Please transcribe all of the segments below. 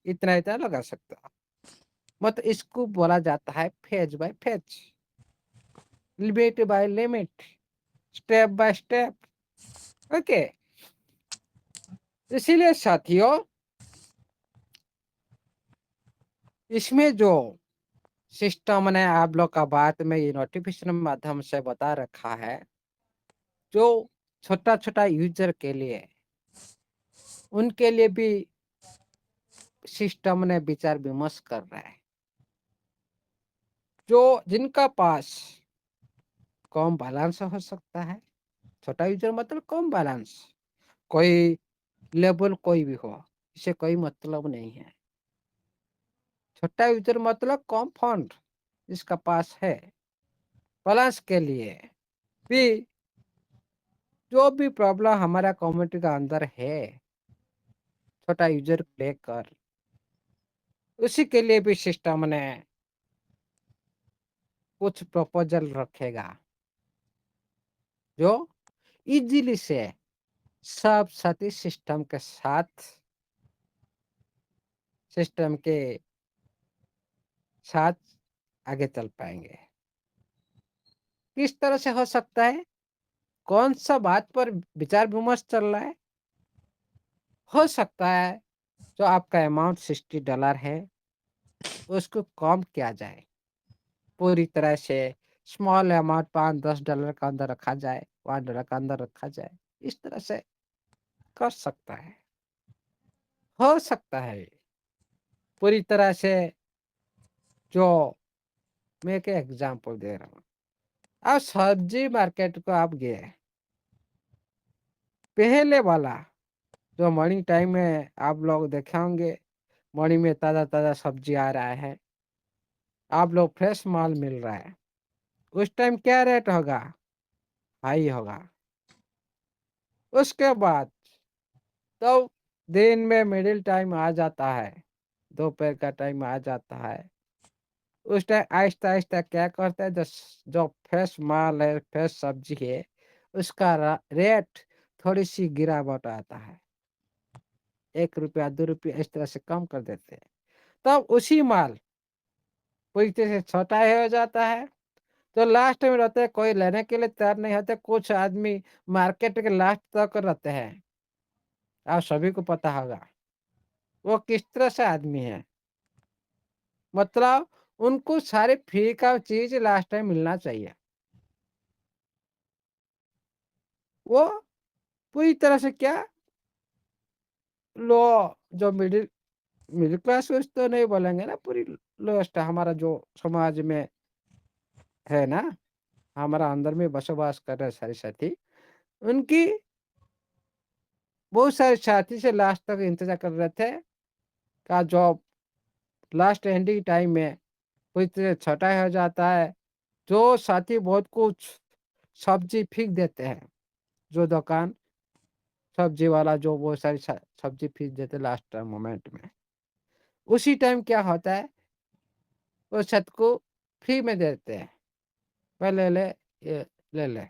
इतना इतना लगा सकते हो। मतलब इसको बोला जाता है phase by phase, limit by limit, step by step. Okay. इसीलिए साथियों, इसमें जो सिस्टम ने आप लोग का बात में ये नोटिफिकेशन माध्यम से बता रखा है, जो छोटा छोटा यूजर के लिए, उनके लिए भी सिस्टम ने विचार विमर्श कर रहा है। जो जिनका पास कम बैलेंस हो सकता है, छोटा यूजर मतलब कम बैलेंस, कोई लेवल कोई भी हो, इसे कोई मतलब नहीं है। छोटा यूजर मतलब कम फंड जिसका पास है, बैलेंस के लिए भी जो भी प्रॉब्लम हमारा कम्युनिटी का अंदर है, छोटा यूजर को लेकर, उसी के लिए भी सिस्टम ने कुछ प्रपोजल रखेगा, जो इजीली से सब साथी सिस्टम के साथ आगे चल पाएंगे। किस तरह से हो सकता है, कौन सा बात पर विचार विमर्श चल रहा है? हो सकता है जो आपका अमाउंट $60 है, उसको कम किया जाए, पूरी तरह से स्मॉल अमाउंट $5-10 का अंदर रखा जाए, $1 का अंदर रखा जाए। इस तरह से कर सकता है, हो सकता है पूरी तरह से। जो मैं एक एग्जांपल दे रहा हूँ, आप सब्जी मार्केट को आप गए, पहले वाला जो मॉर्निंग टाइम में आप लोग देखे होंगे, मॉर्निंग में ताज़ा ताज़ा सब्जी आ रहा है, आप लोग फ्रेश माल मिल रहा है, उस टाइम क्या रेट होगा? हाई होगा। उसके बाद तो दिन में मिडिल टाइम आ जाता है, दोपहर का टाइम आ जाता है, उस टाइम आहिस्ता आहिस्ता क्या करता है, जो फ्रेश माल है, फ्रेश सब्जी है, उसका रेट थोड़ी सी गिरावट आता है, ₹1 ₹2 इस तरह से कम कर देते हैं। तब उसी माल पूरी तरह से छोटा ही हो जाता है, तो लास्ट में रहते हैं, कोई लेने के लिए तैयार नहीं होते, कुछ आदमी मार्केट के लास्ट तक रहते हैं। आप सभी को पता होगा वो किस तरह से आदमी है। मतलब उनको सारे फ्री का चीज लास्ट टाइम मिलना चाहिए। वो पूरी तरह से क्या, लो, जो मिडिल मिडिल क्लास तो नहीं बोलेंगे ना, पूरी लोएस्ट हमारा जो समाज में है ना, हमारा अंदर में बसवास कर रहे सारे साथी, उनकी बहुत सारे साथी से लास्ट तक इंतजार कर रहे थे का जॉब लास्ट एंडिंग टाइम में पूरी तरह छटा हो जाता है। जो साथी बहुत कुछ सब्जी फेंक देते हैं, जो दुकान सब्जी वाला जो बहुत सारी सब्जी फेंक देते लास्ट मोमेंट में, उसी टाइम क्या होता है, वो छत को फ्री में देते हैं, पहले ले, ये ले ले,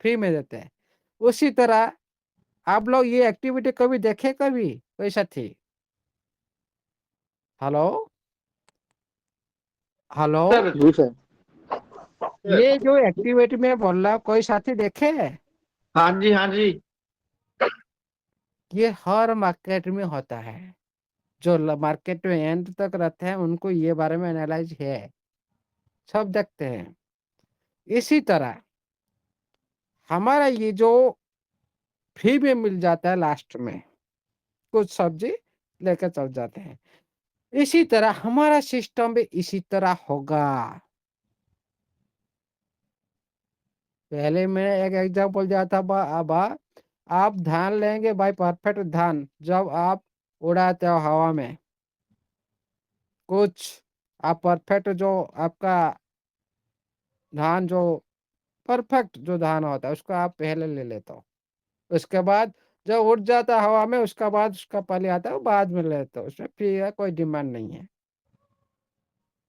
फ्री में देते हैं। उसी तरह आप लोग ये एक्टिविटी कभी देखे, कभी कोई साथी? Hello, hello. सर। जी सर। ये जो एक्टिविटी में बोल रहा हूँ, कोई साथी देखे हैं? हाँ जी, हाँ जी। ये हर मार्केट में होता है, जो मार्केट में एंड तक रहते हैं उनको ये बारे में एनालाइज है, सब देखते हैं। इसी तरह हमारा ये जो फ्री में मिल जाता है लास्ट में, कुछ सब्जी लेकर चल जाते हैं, इसी तरह हमारा सिस्टम भी इसी तरह होगा। पहले मैंने एक एग्जांपल दिया था, अब आप धान लेंगे भाई, परफेक्ट धान जब आप उड़ाते हो हवा में, कुछ आप परफेक्ट जो आपका धान जो परफेक्ट जो धान होता है उसको आप पहले ले लेते हो, उसके बाद जब उड़ जाता है हवा में, उसका बाद उसका पहले आता है, वो बाद में लेते हो, उसमें फ्री का कोई डिमांड नहीं है।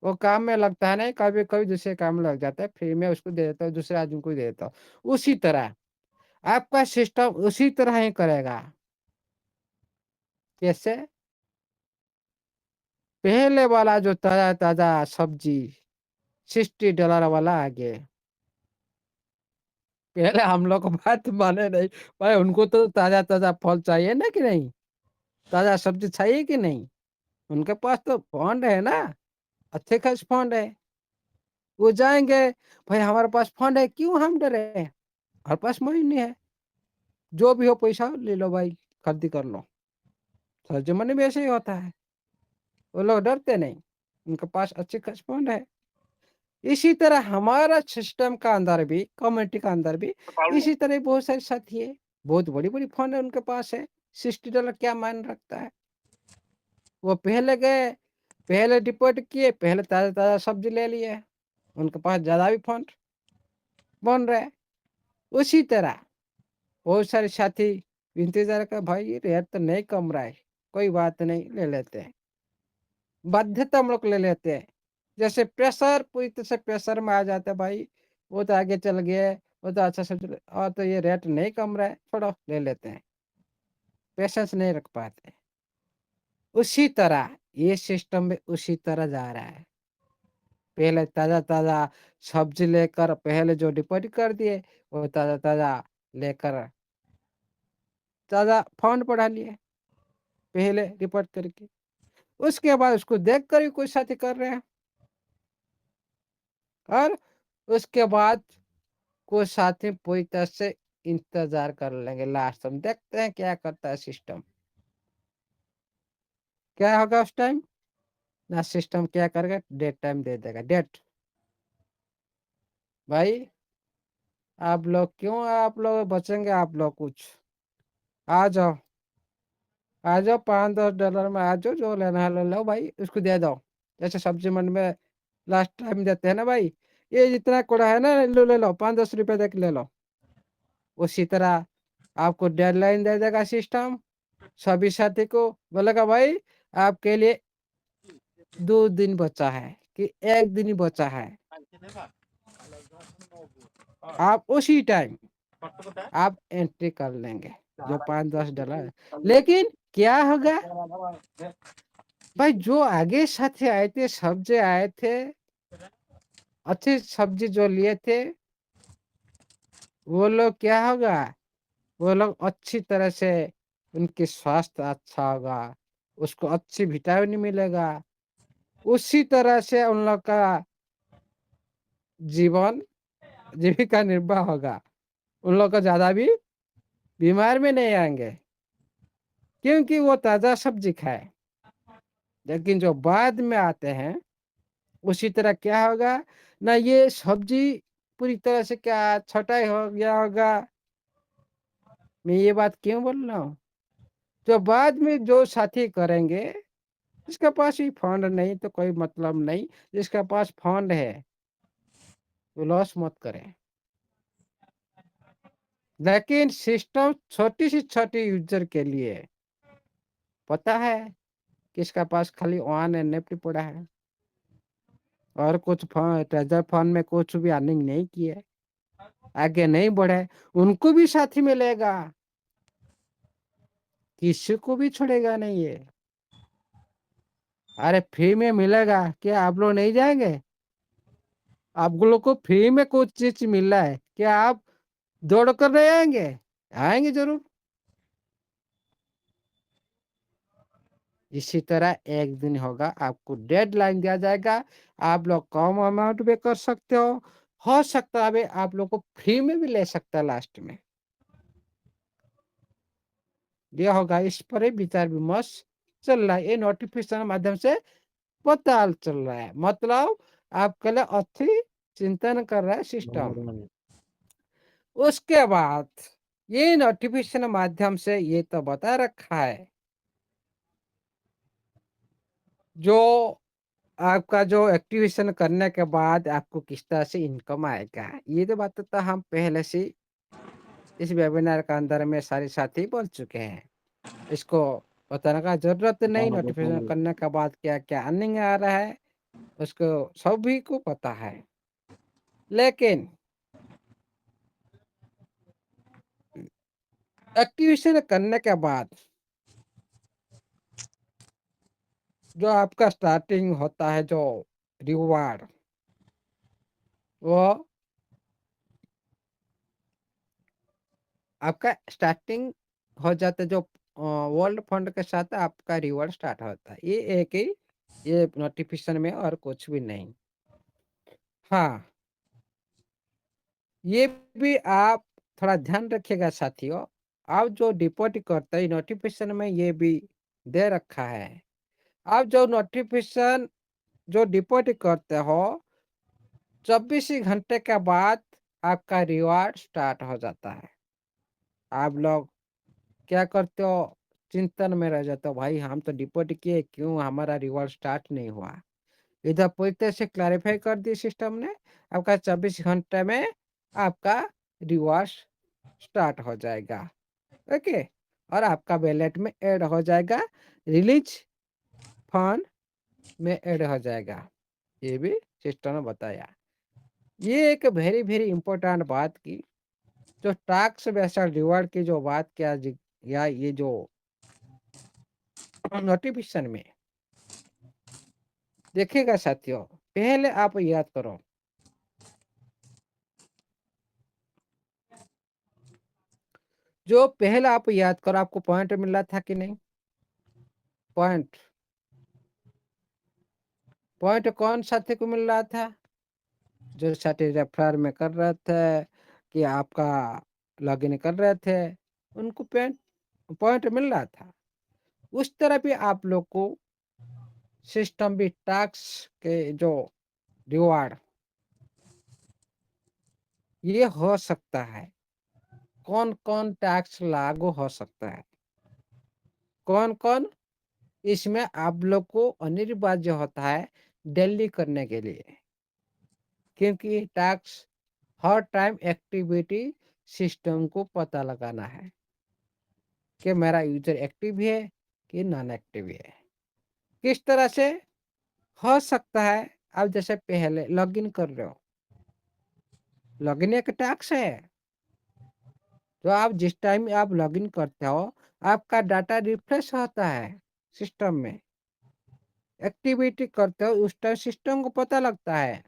वो काम में लगता है नहीं, कभी कभी दूसरे काम में लग जाता है, फ्री में उसको दे देता हो, दूसरे आदमी को दे देता हो। उसी तरह आपका सिस्टम उसी तरह ही करेगा। कैसे? पहले वाला जो ताज़ा ताज़ा सब्जी $60 वाला आ गया। पहले हम लोग बात माने नहीं, भाई उनको तो ताज़ा ताज़ा फल चाहिए ना कि नहीं? ताज़ा सब्जी चाहिए कि नहीं? उनके पास तो फंड है ना, अच्छे खासे फंड है। वो जाएँगे, भाई हमारे पास फंड है, क्यों हम डरे? हमारे पास मनी नहीं है, जो भी हो पैसा ले लो भाई, खरीदी कर लो। सब्जी मंडी में ऐसे ही होता है, वो लोग डरते नहीं, उनके पास अच्छे खासे फंड है। इसी तरह हमारा सिस्टम का अंदर भी, कम्युनिटी का अंदर भी इसी तरह बहुत सारे साथी है, बहुत बड़ी-बड़ी फंड है उनके पास है। $60 क्या मायने रखता है? वो पहले गए, पहले डिपॉज़िट किए, पहले ताज़ा-ताज़ा सब्जी ले लिए, उनके पास ज़्यादा भी फंड बन रहे हैं। उसी तरह बहुत सारे साथी इंतज़ार कर, भाई रेट तो नहीं कम रहा है, कोई बात नहीं ले लेते हैं। बाध्यता हम लोग ले लेते हैं। जैसे प्रेशर, पूरी तरह से प्रेशर में आ जाता है, भाई वो तो आगे चल गया, वो तो अच्छा सब्जी और तो ये रेट नहीं कम रहा है, छोड़ो ले लेते हैं। पेशेंस नहीं रख पाते। उसी तरह ये सिस्टम भी उसी तरह जा रहा है। पहले ताज़ा-ताज़ा सब्जी लेकर पहले जो डिपॉज़िट कर दिए, वो ताज़ा-ताज़ा लेकर ताज़ा फंड बढ़ा लिए, पहले डिपॉज़िट करके। उसके बाद उसको देखकर भी कुछ साथी कर रहे हैं, और उसके बाद कुछ साथी पूरी तरह से इंतज़ार कर लेंगे, लास्ट में देखते हैं क्या करता है सिस्टम। क्या होगा उस टाइम? ना सिस्टम क्या करेगा, डेट टाइम दे देगा, डेट। भाई आप लोग बचेंगे, आप लोग कुछ आ जाओ, आ जाओ, $5-10 में आ जाओ, जो लेना है ले लो भाई, उसको दे दो। जैसे सब्जी मंडी में लास्ट टाइम देते हैं ना भाई, ये जितना कूड़ा है ना, ले लो, 5-10 रुपए दे के ले लो। उसी तरह आपको डेडलाइन दे देगा सिस्टम, सभी साथी को बोलेगा, भाई आपके लिए 2 दिन बचा है कि 1 दिन ही बचा है, आप उसी टाइम आप एंट्री कर लेंगे, जो $5-10 है। लेकिन क्या होगा भाई, जो आगे साथी आए थे, सब्जी आए थे, अच्छी सब्जी जो लिए थे, वो लोग क्या होगा, वो लोग अच्छी तरह से, उनकी स्वास्थ्य अच्छा होगा, उसको अच्छी विटामिन मिलेगा, उसी तरह से उन लोग का जीवन जीविका निर्वाह होगा, उन लोग का ज़्यादा भी बीमार में नहीं आएँगे, क्योंकि वो ताज़ा सब्ज़ी खाए। लेकिन जो बाद में आते हैं, उसी तरह क्या होगा, ना ये सब्ज़ी पूरी तरह से क्या छँटाई हो गया होगा, मैं ये बात क्यों बोल रहा हूँ? जो बाद में जो साथी करेंगे, जिसके पास भी फंड नहीं तो कोई मतलब नहीं, जिसके पास फंड है, वो लॉस मत करे। लेकिन सिस्टम छोटी से छोटी यूज़र के लिए पता है, किसका पास खाली ऑन एंड निफ्टी पड़ा है, और कुछ ट्रेजर फंड में कुछ भी अर्निंग नहीं की है, आगे नहीं बढ़े, उनको भी साथी मिलेगा, किसी को भी छोड़ेगा नहीं ये। अरे फ्री में मिलेगा, क्या आप लोग नहीं जाएंगे? आप लोग को फ्री में कुछ चीज मिल रहा है, क्या आप दौड़ कर नहीं आएंगे? आएंगे जरूर। इसी तरह एक दिन होगा, आपको डेडलाइन दिया जाएगा, आप लोग कम अमाउंट में कर सकते हो सकता है अभी आप लोग को फ्री में भी ले सकता है लास्ट में। ये होगा, इस पर ही विचार विमर्श चल रहा है, ये नोटिफिकेशन माध्यम से पता चल रहा है, मतलब आपके लिए अच्छी चिंतन कर रहा है सिस्टम। उसके बाद ये नोटिफिकेशन माध्यम से ये तो बता रखा है, जो आपका जो एक्टिवेशन करने के बाद आपको किस तरह से इनकम आएगा, ये तो बात तो हम पहले से इस वेबिनार का अंदर में सारे साथी बोल चुके हैं, इसको बताने का जरूरत नहीं। नोटिफिकेशन करने के बाद क्या क्या अर्निंग आ रहा है, उसको सभी को पता है। लेकिन एक्टिवेशन करने के बाद जो आपका स्टार्टिंग होता है जो रिवार्ड, वो आपका स्टार्टिंग हो जाता है जो वर्ल्ड फंड के साथ आपका रिवार्ड स्टार्ट होता है। ये एक ही ये नोटिफिकेशन में और कुछ भी नहीं। हाँ, ये भी आप थोड़ा ध्यान रखिएगा साथियों। आप जो डिपॉजिट करते हैं नोटिफिकेशन में ये भी दे रखा है। आप जो नोटिफिकेशन जो डिपॉजिट करते हो 24 ही घंटे के बाद आपका रिवार्ड स्टार्ट हो जाता है। आप लोग क्या करते हो? चिंतन में रह जाते हो, भाई हम तो डिपॉजिट किए, क्यों हमारा रिवार्ड स्टार्ट नहीं हुआ? इधर पूरी तरह से क्लैरिफाई कर दी सिस्टम ने, आपका 24 घंटे में आपका रिवार्ड स्टार्ट हो जाएगा। ओके, और आपका वॉलेट में ऐड हो जाएगा, रिलीज फंड में ऐड हो जाएगा। ये भी सिस्टम ने बताया। ये एक वेरी वेरी इंपॉर्टेंट बात की, जो टैक्स बेस्ड रिवार्ड की जो बात किया या ये जो नोटिफिकेशन में देखिएगा साथियों, पहले आप याद करो, जो पहले आप याद करो, आपको पॉइंट मिल रहा था कि नहीं? पॉइंट पॉइंट कौन साथी को मिल रहा था? जो साथी रेफर में कर रहे थे कि आपका लॉगिन कर रहे थे, उनको पॉइंट पॉइंट मिल रहा था। उस तरह भी आप लोग को सिस्टम भी टैक्स के जो रिवार्ड ये हो सकता है। कौन कौन टैक्स लागू हो सकता है, कौन कौन इसमें आप लोग को अनिवार्य होता है डेली करने के लिए, क्योंकि टैक्स हर टाइम एक्टिविटी सिस्टम को पता लगाना है कि मेरा यूजर एक्टिव है कि नॉन एक्टिव है। किस तरह से हो सकता है? आप जैसे पहले लॉगिन कर रहे हो, लॉगिन एक टैक्स है। तो आप जिस टाइम आप लॉगिन करते हो, आपका डाटा रिफ्रेश होता है सिस्टम में, एक्टिविटी करते हो उस टाइम सिस्टम को पता लगता है।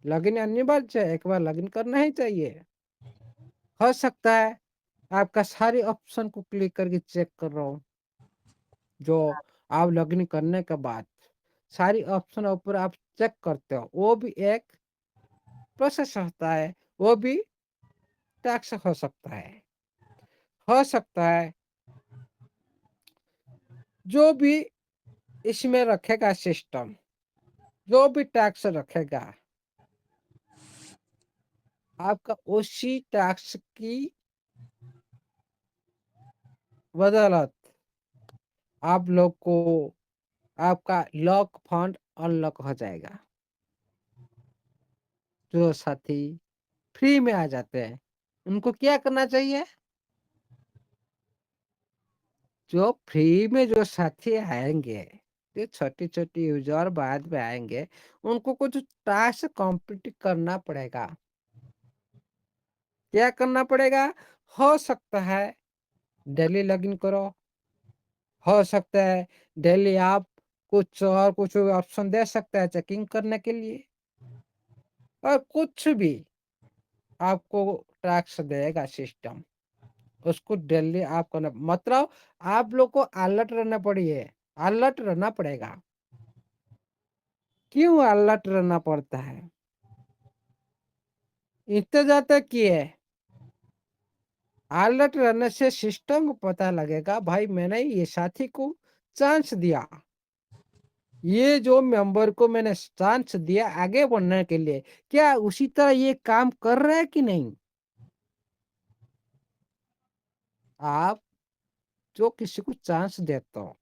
लॉगिन अनिवार्य है, एक बार लॉगिन करना ही चाहिए। हो सकता है आपका सारे ऑप्शन को क्लिक करके चेक कर रहा हूँ, जो आप लॉगिन करने के बाद सारी ऑप्शन ऊपर आप चेक करते हो, वो भी एक प्रोसेस होता है, वो भी टैक्स हो सकता है। हो सकता है जो भी इसमें रखेगा सिस्टम, जो भी टैक्स रखेगा, आपका उसी टैक्स की बदौलत आप लोग को आपका लॉक फंड अनलॉक हो जाएगा। जो साथी फ्री में आ जाते हैं, उनको क्या करना चाहिए? जो फ्री में जो साथी आएंगे, जो छोटी छोटी यूजर बाद में आएंगे, उनको कुछ टास्क कंप्लीट करना पड़ेगा। क्या करना पड़ेगा? हो सकता है डेली लॉगिन करो, हो सकता है डेली आप कुछ और कुछ ऑप्शन दे सकता है चेकिंग करने के लिए, और कुछ भी आपको टैक्स देगा सिस्टम, उसको डेली आप करना, मतलब आप लोग को अलर्ट रहना पड़िए, अलर्ट रहना पड़ेगा। क्यों अलर्ट रहना पड़ता है? इंतजार तक किए, अलर्ट रहने से सिस्टम को पता लगेगा, भाई मैंने ये साथी को चांस दिया, ये जो मेंबर को मैंने चांस दिया आगे बढ़ने के लिए, क्या उसी तरह ये काम कर रहा है कि नहीं? आप जो किसी को चांस देते हो,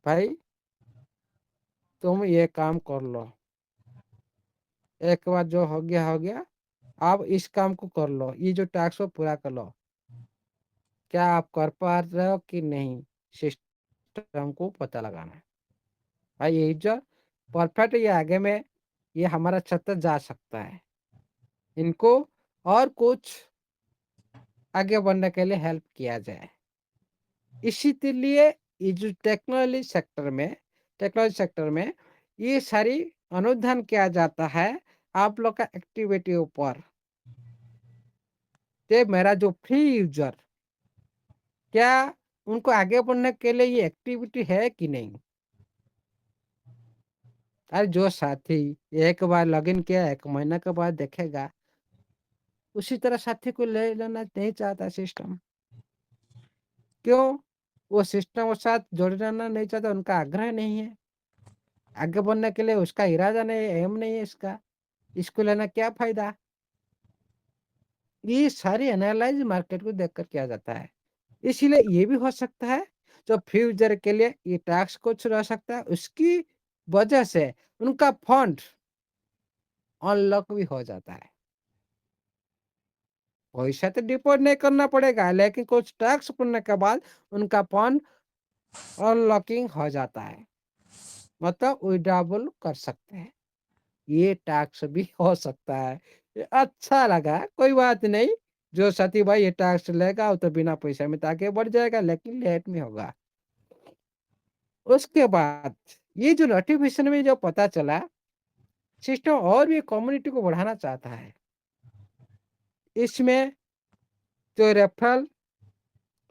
भाई तुम ये काम कर लो, एक बार जो हो गया हो गया, आप इस काम को कर लो, ये जो टास्क को पूरा कर लो, क्या आप कर पा रहे हो कि नहीं? सिस्टम को पता लगाना है भाई, ये जो परफेक्ट ये आगे में ये हमारा छत्तर जा सकता है, इनको और कुछ आगे बढ़ने के लिए हेल्प किया जाए। इसीलिए ये जो टेक्नोलॉजी सेक्टर में टेक्नोलॉजी सेक्टर में ये सारी अनुधान किया जाता है आप लोग का एक्टिविटी ऊपर। ते मेरा जो फ्री यूजर, क्या उनको आगे बढ़ने के लिए ये एक्टिविटी है कि नहीं? अरे जो साथी एक बार लॉगिन किया 1 महीना के बाद देखेगा, उसी तरह साथी को ले लेना नहीं चाहता सिस्टम। क्यों? वो सिस्टम के साथ जुड़ रहना नहीं चाहता, उनका आग्रह नहीं है। आगे बढ़ने के लिए उसका इरादा नहीं है, एम नहीं है इसका। इसको लेना क्या फ़ायदा? ये सारी एनालाइज़ मार्केट को देखकर किया जाता है। इसीलिए ये भी हो सकता है, जो फ्यूचर के लिए ये टैक्स कुछ रह सकता है, उसकी वजह से उनका फंड अनलॉक भी हो जाता है। पैसा तो डिपॉज़िट नहीं करना पड़ेगा, लेकिन कुछ टैक्स भरने के बाद उनका फंड अनलॉकिंग हो जाता है। मतलब विथड्रॉवल कर सकते हैं। ये टैक्स भी हो सकता है। ये अच्छा लगा, कोई बात नहीं। जो साथी भाई ये टैक्स लेगा वो तो बिना पैसे में तो आगे बढ़ जाएगा, लेकिन लेट में होगा। उसके बाद ये जो नोटिफिकेशन में जो पता चला, सिस्टम और भी कम्युनिटी को बढ़ाना चाहता है। इसमें जो रेफरल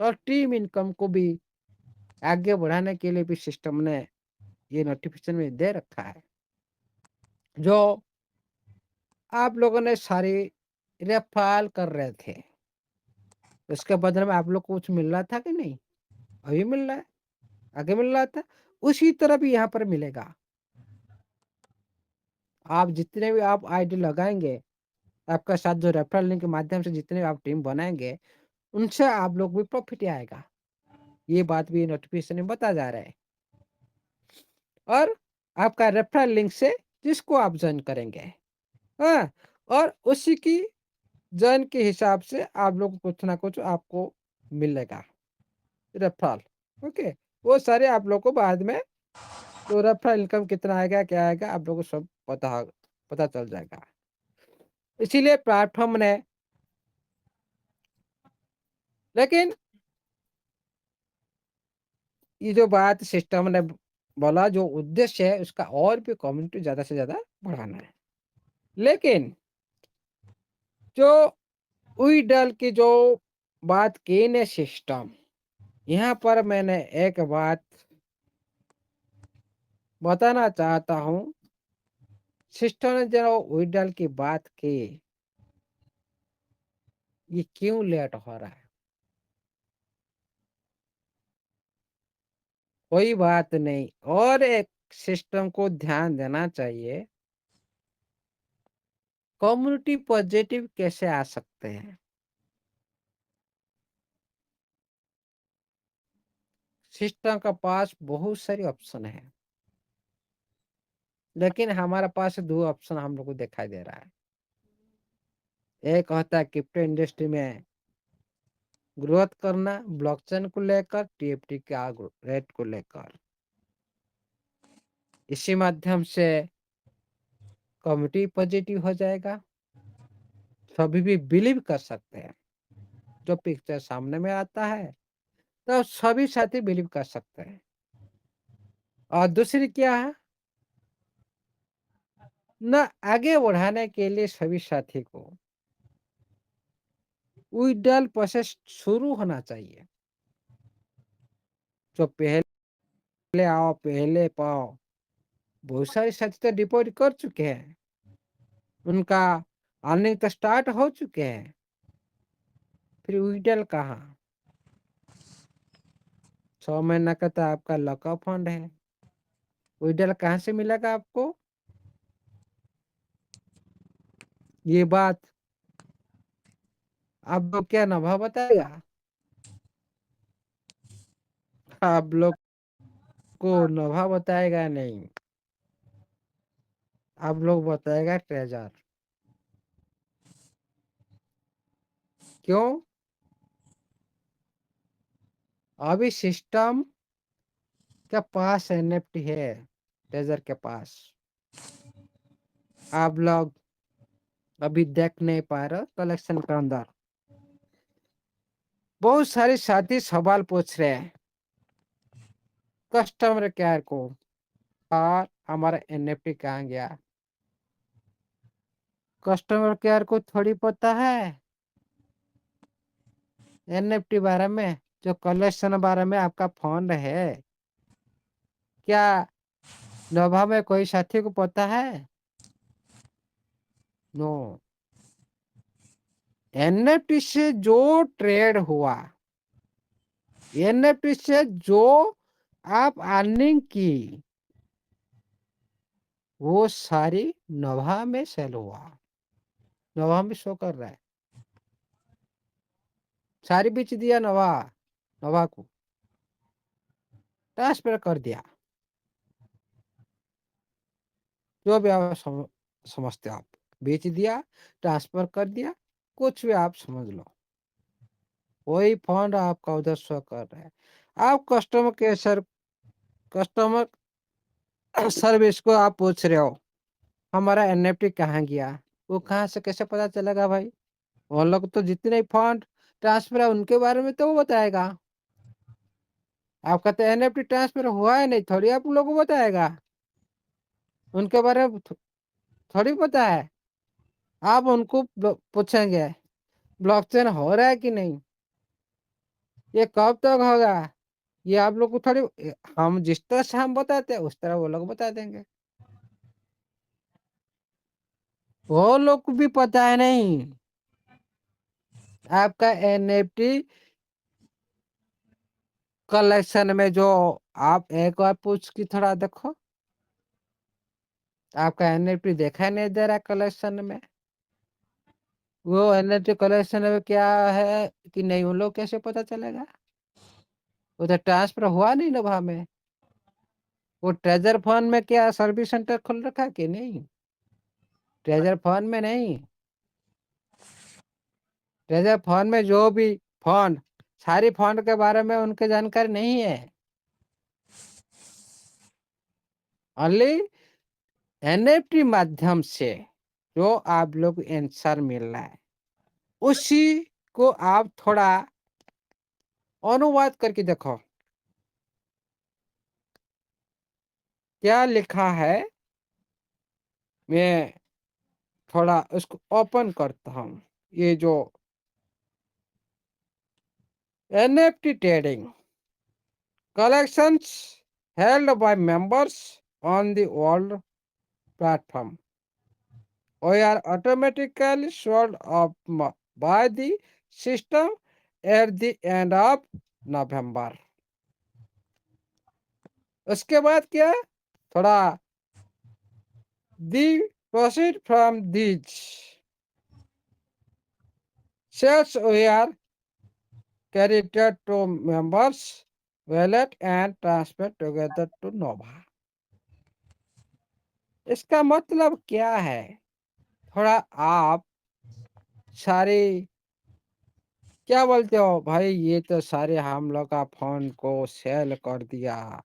और टीम इनकम को भी आगे बढ़ाने के लिए भी सिस्टम ने ये नोटिफिकेशन में दे रखा है। जो आप लोगों ने सारी रेफरल कर रहे थे, उसके बदले में आप लोग को कुछ मिल रहा था कि नहीं? अभी मिल रहा है, आगे मिल रहा था। उसी तरह भी यहाँ पर मिलेगा। आप जितने भी आप आईडी लगाएँगे, आपका साथ जो रेफरल लिंक के माध्यम से जितने आप टीम बनाएँगे, उनसे आप लोग भी प्रॉफ़िट आएगा। ये बात भी नोटिफ़िकेशन में बताया जा रहा है। और आपका रेफरल लिंक से जिसको आप जॉइन करेंगे, हाँ? और उसी की जॉइन के हिसाब से आप लोग को कुछ ना कुछ आपको मिलेगा, रेफरल, ओके? वो सारे आप लोग को बाद में तो रेफरल इनकम कितना आएगा, क्या आएगा, आप लोगों को सब पता चल जाएगा। इसीलिए प्लेटफ़ॉर्म ने, लेकिन ये जो बात सिस्टम ने बोला, जो उद्देश्य है उसका और भी कम्युनिटी ज़्यादा से ज़्यादा बढ़ाना है। लेकिन जो UIDAL की जो बात की ने सिस्टम, यहाँ पर मैंने एक बात बताना चाहता हूँ। सिस्टम ने जो UIDAL की बात की, ये क्यों लेट हो रहा है? कोई बात नहीं, और एक सिस्टम को ध्यान देना चाहिए, कम्युनिटी पॉजिटिव कैसे आ सकते हैं? सिस्टम के पास बहुत सारी ऑप्शन है, लेकिन हमारे पास 2 ऑप्शन हम लोग को दिखाई दे रहा है। एक होता है क्रिप्टो इंडस्ट्री में ग्रोथ करना, ब्लॉकचेन को लेकर, TFT के रेट को लेकर। इसी माध्यम से कम्युनिटी पॉजिटिव हो जाएगा, सभी भी बिलीव कर सकते हैं। जो पिक्चर सामने में आता है, तो सभी साथी बिलीव कर सकते हैं। और दूसरी क्या है, न आगे बढ़ाने के लिए सभी साथी को विड्रॉल प्रोसेस शुरू होना चाहिए। जो पहले आओ पहले पाओ, बहुत सारे साथी तो डिपॉजिट कर चुके हैं, उनका अर्निंग तो स्टार्ट हो चुके हैं, फिर विड्रॉल कहाँ? 6 महीना का तो आपका लॉकअप फंड है, विड्रॉल कहाँ से मिलेगा आपको? ये बात आप लोग क्या अनुभव बताएगा? आप लोग को अनुभव बताएगा नहीं, आप लोग बताएगा ट्रेजर। क्यों? अभी सिस्टम के पास NFT है, ट्रेजर के पास। आप लोग अभी देख नहीं पा रहे कलेक्शन के अंदर। बहुत सारे साथी सवाल पूछ रहे हैं कस्टमर केयर को, और हमारा एनएफटी कहाँ गया? कस्टमर केयर को थोड़ी पता है एनएफटी बारे में, जो कलेक्शन बारे में आपका फंड है। क्या नोभा में कोई साथी को पता है? नो। एनएफटी से जो ट्रेड हुआ, एनएफटी से जो आप अर्निंग की, वो सारी नोभा में सेल हुआ। नोभा में शो कर रहा है, सारी बेच दिया नोभा। नोभा को ट्रांसफर कर दिया, जो भी आप समझते हो आप, बेच दिया, ट्रांसफर कर दिया, कुछ भी आप समझ लो, वही फंड आपका उधर शो कर रहा है। आप कस्टमर सर्विस को आप पूछ रहे हो हमारा एनएफटी कहाँ गया, वो कहाँ से कैसे पता चलेगा भाई? वो लोग तो जितने फंड ट्रांसफर है उनके बारे में तो वो बताएगा। आपका तो एनएफटी ट्रांसफर हुआ है नहीं, थोड़ी आप लोगों को बताएगा, उनके बारे में थोड़ी पता है। आप उनको पूछेंगे ब्लॉकचेन हो रहा है कि नहीं, ये कब तक होगा, ये आप लोग को थोड़ी, हम जिस तरह से हम बताते हैं उस तरह वो लोग बता देंगे। वो लोग को भी पता है नहीं आपका एनएफटी कलेक्शन में, जो आप एक बार पूछ के थोड़ा देखो, आपका एनएफटी देखा नहीं दे रहा कलेक्शन में। वो एनएफटी कलेक्शन में क्या है कि नहीं, उन लोग कैसे पता चलेगा? उधर ट्रांसफर हुआ नहीं नभा में। वो ट्रेजर फंड में क्या सर्विस सेंटर खुल रखा कि नहीं? ट्रेजर फंड में नहीं, ट्रेजर फंड में जो भी फंड, सारी फंड के बारे में उनके जानकारी नहीं है। ओनली एनएफटी माध्यम से जो आप लोग आंसर मिल रहा है, उसी को आप थोड़ा अनुवाद करके देखो क्या लिखा है। मैं थोड़ा उसको ओपन करता हूँ। ये जो NFT trading collections held by members on the world platform were automatically sold off by the system at the end of November. उसके बाद क्या, थोड़ा the proceed from these sales were credited to members wallet and transferred together to Nova. इसका मतलब क्या है, थोड़ा आप सारे क्या बोलते हो भाई, ये तो सारे हम लोग का फोन को सेल कर दिया,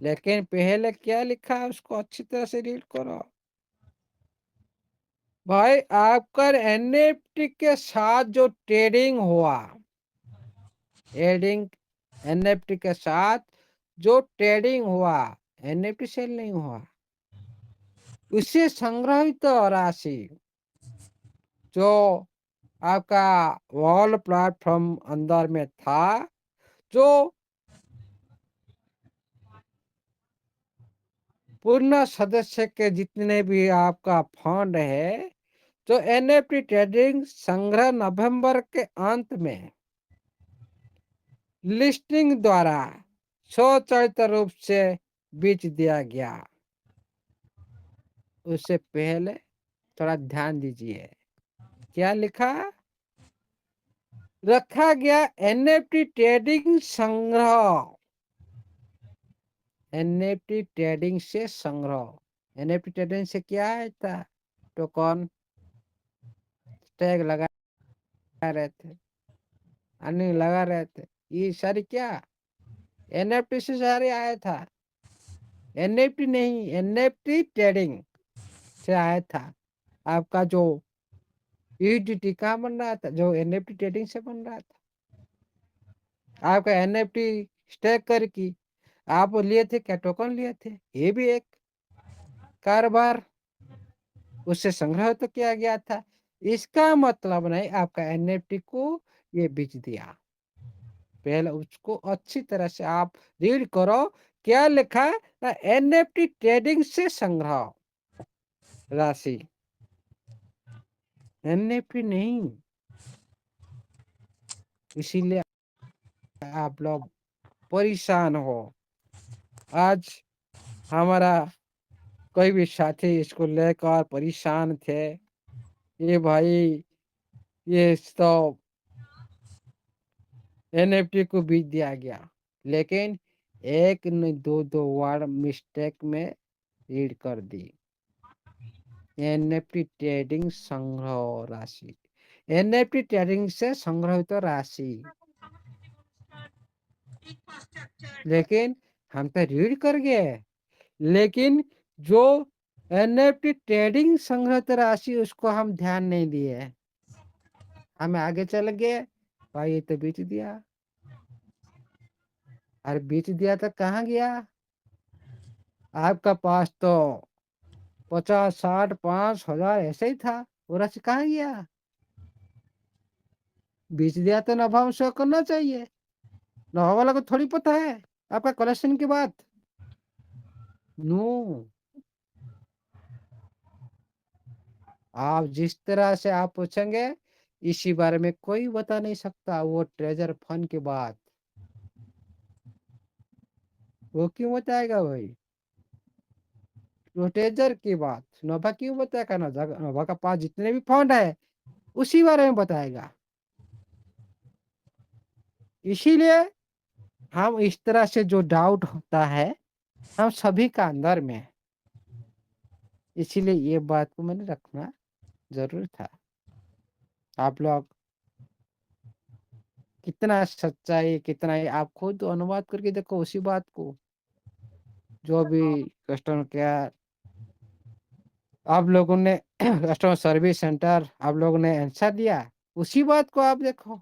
लेकिन पहले क्या लिखा है उसको अच्छी तरह से रीड करो भाई। आपका एनएफटी के साथ जो ट्रेडिंग हुआ, ट्रेडिंग एनएफटी के साथ जो ट्रेडिंग हुआ, एनएफटी सेल नहीं हुआ, उससे संग्रहित राशि जो आपका वॉल प्लेटफॉर्म अंदर में था, जो पूर्ण सदस्य के जितने भी आपका फंड है, जो एनएफटी ट्रेडिंग संग्रह नवंबर के अंत में लिस्टिंग द्वारा स्वचालित रूप से बेच दिया गया, उससे पहले थोड़ा ध्यान दीजिए क्या लिखा रखा गया। एनएफटी ट्रेडिंग संग्रह, एनएफटी ट्रेडिंग से संग्रह, एनएफटी ट्रेडिंग से क्या आया था, टोकन टैग लगा रहे थे, अन्य लगा रहे थे, ये सारी क्या एनएफटी से सारे आया था। एनएफटी नहीं, एनएफटी ट्रेडिंग से आया था। आपका जो यूडीटी कहाँ बन रहा था, जो एनएफटी ट्रेडिंग से बन रहा था। आपका एनएफटी स्टेक करके आप लिए थे क्या, टोकन लिए थे, ये भी एक कारोबार, उससे संग्रह तो किया गया था। इसका मतलब नहीं आपका एनएफटी को ये बेच दिया। पहले उसको अच्छी तरह से आप रीड करो, क्या लिखा है, एनएफटी ट्रेडिंग से संग्रह राशि, एनएफटी नहीं। इसीलिए आप लोग परेशान हो। आज हमारा कोई भी साथी इसको लेकर परेशान थे, ये भाई ये तो एनएफटी को बेच दिया गया। लेकिन एक ने दो वर्ड मिस्टेक में रीड कर दी, एनएफटी ट्रेडिंग संग्रह राशि, एनएफटी ट्रेडिंग से संग्रहित राशि। लेकिन हम तो रीड कर गए, लेकिन जो एनएफटी ट्रेडिंग संग्रहित राशि उसको हम ध्यान नहीं दिए, हमें आगे चल गए, भाई ये तो बेच दिया। अरे बेच दिया तो कहाँ गया, आपका पास तो 50, 60, 5 हजार ऐसे ही था, वो राशि कहाँ गया। बेच दिया तो नफा उसे करना चाहिए, नफा वाला को थोड़ी पता है आपका कलेक्शन की बात। नो, आप जिस तरह से आप पूछेंगे इसी बारे में कोई बता नहीं सकता, वो ट्रेजर फंड की बात वो क्यों बताएगा भाई, वो ट्रेजर की बात नोभा क्यों बताएगा, नोभा का पास जितने भी फंड है उसी बारे में बताएगा। इसीलिए हम इस तरह से जो डाउट होता है हम सभी का अंदर में है। इसीलिए ये बात को मैंने रखना जरूरी था। आप लोग कितना सच्चाई कितना ही आप खुद अनुवाद करके देखो उसी बात को, जो भी कस्टमर केयर आप लोगों ने कस्टमर सर्विस सेंटर आप लोगों ने आंसर दिया, उसी बात को आप देखो,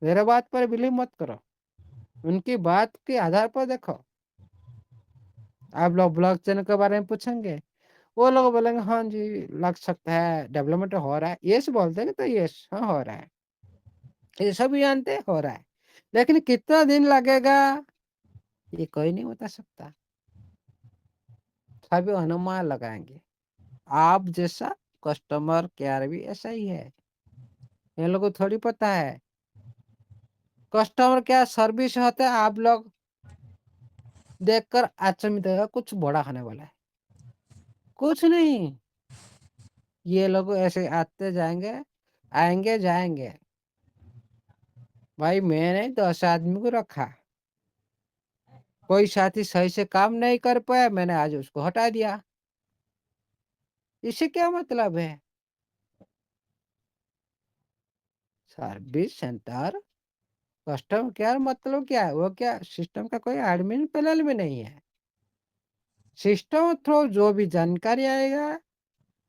मेरे बात पर बिलीव मत करो, उनकी बात के आधार पर देखो। आप लोग ब्लॉक चेन के बारे में पूछेंगे, वो लोग बोलेंगे हाँ जी लग सकता है डेवलपमेंट हो रहा है, यस बोल देंगे तो यस हाँ हो रहा है, ये सभी जानते हैं हो रहा है। लेकिन कितना दिन लगेगा ये कोई नहीं बता सकता, सभी अनुमान लगाएंगे। आप जैसा कस्टमर केयर भी ऐसा ही है, इन लोगों को थोड़ी पता है कस्टमर केयर सर्विस होता है, आप लोग देखकर अचंभित होगा कुछ बड़ा होने वाला है, कुछ नहीं। ये लोग ऐसे आते जाएंगे, आएंगे जाएंगे। भाई मैंने 10 आदमी को रखा, कोई साथी सही से काम नहीं कर पाया, मैंने आज उसको हटा दिया, इससे क्या मतलब है। सर्विस सेंटर कस्टमर केयर मतलब क्या है, वो क्या सिस्टम का कोई एडमिन पैनल में नहीं है। सिस्टम थ्रू जो भी जानकारी आएगा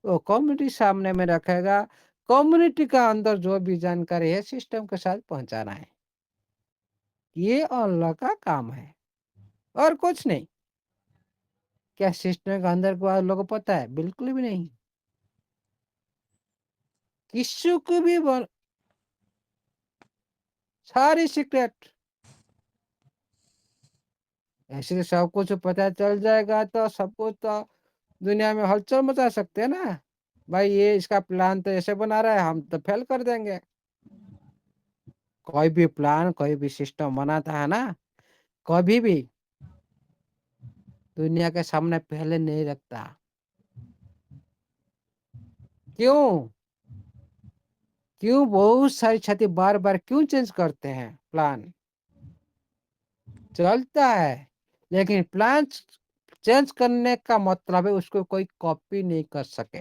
वो कम्युनिटी सामने में रखेगा, कम्युनिटी का अंदर जो भी जानकारी है सिस्टम के साथ पहुंचाना है, ये अल्लाह का काम है और कुछ नहीं। क्या सिस्टम के अंदर को लोगों को पता है, बिल्कुल भी नहीं, किसी को भी सारी सीक्रेट ऐसे सब कुछ पता चल जाएगा तो सब कुछ तो दुनिया में हलचल मचा सकते हैं ना। भाई ये इसका प्लान तो ऐसे बना रहा है, हम तो फेल कर देंगे। कोई भी प्लान कोई भी सिस्टम बनाता है ना, कभी भी दुनिया के सामने पहले नहीं रखता। क्यों, क्यों बहुत सारी क्षति बार बार क्यों चेंज करते हैं प्लान, चलता है लेकिन प्लान चेंज करने का मतलब है उसको कोई कॉपी नहीं कर सके।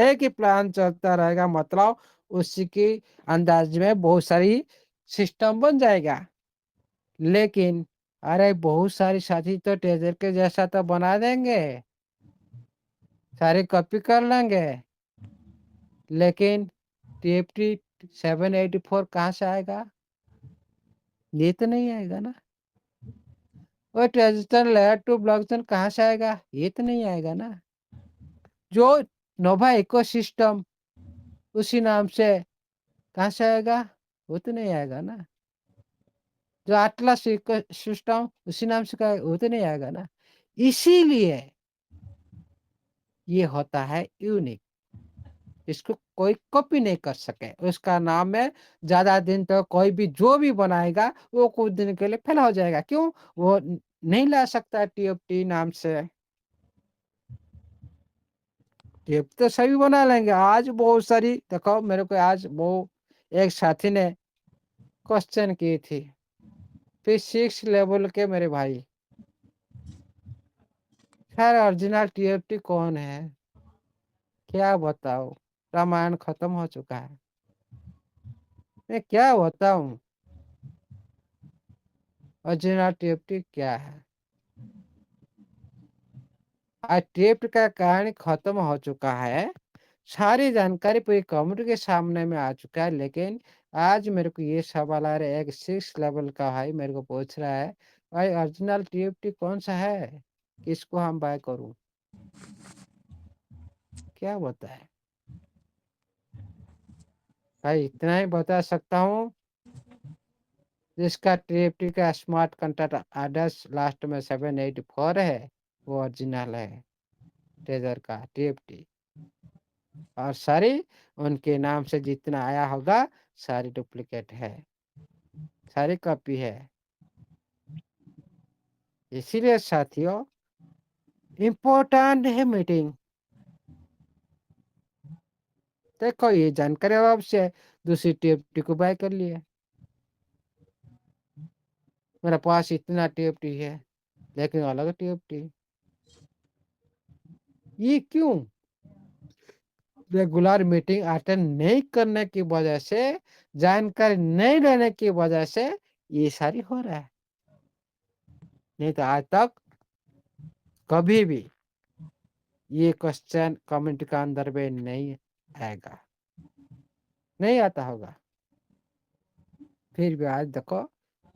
एक ही प्लान चलता रहेगा मतलब उसी के अंदाज में बहुत सारी सिस्टम बन जाएगा। लेकिन अरे बहुत सारी साथी तो टेजर के जैसा तो बना देंगे, सारी कॉपी कर लेंगे, लेकिन TFT 784 कहाँ से आएगा। ये तो नहीं आएगा ना। और ट्रांजिस्टर लेयर टू ब्लॉकचेन कहाँ से आएगा? ये तो नहीं आएगा ना। जो नोवा इकोसिस्टम उसी नाम से कहाँ से आएगा? वो तो नहीं आएगा ना। जो एटलस इकोसिस्टम उसी नाम से का वो तो नहीं आएगा ना। इसीलिए ये होता है यूनिक, इसको कोई कॉपी नहीं कर सके। उसका नाम है, ज़्यादा दिन तक कोई भी जो भी बनाएगा वो कुछ दिन के लिए फेल हो जाएगा। क्यों? वो नहीं ला सकता टीएफटी नाम से। टेप तो सभी बना लेंगे। आज बहुत सारी देखो, मेरे को आज वो एक साथी ने क्वेश्चन की थी, फिजिक्स लेवल के मेरे भाई, खैर ओरिजिनल टीएफटी कौन है? क्या बताओ, रामायण खत्म हो चुका है। मैं क्या बताऊं ओरिजिनल टीएफटी क्या है? आज टेप का कहानी खत्म हो चुका है। सारी जानकारी पूरी कम्युनिटी के सामने में आ चुका है। लेकिन आज मेरे को ये सवाल आ रहा है, एक 6 लेवल का भाई मेरे को पूछ रहा है, भाई ओरिजिनल टीएफटी कौन सा है, किसको हम बाय करूं? क्या बताए भाई? इतना ही बता सकता हूँ, जिसका टीएफटी का स्मार्ट कंट्रैक्ट आदर्श लास्ट में 784 है, वो ओरिजिनल है ट्रेजर का टीएफटी। और सारी उनके नाम से जितना आया होगा सारी डुप्लीकेट है, सारी कॉपी है। इसीलिए साथियों, इम्पोर्टेंट है मीटिंग। देखो ये जानकारी अब आपसे दूसरी टीएफटी को बाय कर लिए। मेरे पास इतना टीएफटी है लेकिन अलग टीएफटी। ये क्यों? रेगुलर मीटिंग अटेंड नहीं करने की वजह से, जानकारी नहीं लेने की वजह से ये सारी हो रहा है। नहीं तो आज तक कभी भी ये क्वेश्चन कमेंट का अंदर में नहीं आएगा, नहीं आता होगा। फिर भी आज देखो,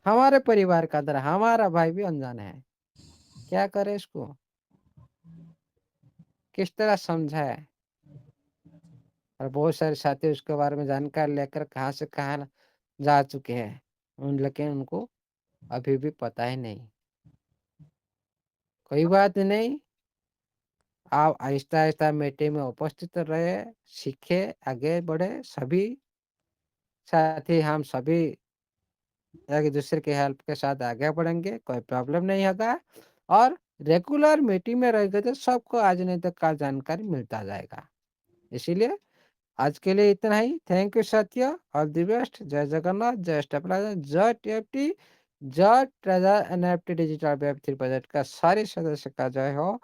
हमारे परिवार का अंदर हमारा भाई भी अनजान है। क्या करे इसको, किस तरह समझाए? और बहुत सारे साथी उसके बारे में जानकारी लेकर कहाँ से कहाँ जा चुके हैं, लेकिन उनको अभी भी पता ही नहीं। कोई बात नहीं, आप आहिस्ता आहिस्ता मीटिंग में उपस्थित रहे, सीखे, आगे बढ़े। सभी साथी हम सभी एक दूसरे की हेल्प के साथ आगे बढ़ेंगे, कोई प्रॉब्लम नहीं होगा। और रेगुलर मीटिंग में रहेंगे तो सबको आज नहीं तो कल जानकारी मिलता जाएगा। इसीलिए आज के लिए इतना ही। थैंक यू साथियों, ऑल द बेस्ट। जय जगन्नाथ, जय स्टेबलाइजर, जय टीएफटी, जय treasure NFT digital web 3 project का सारे सदस्य का जय हो।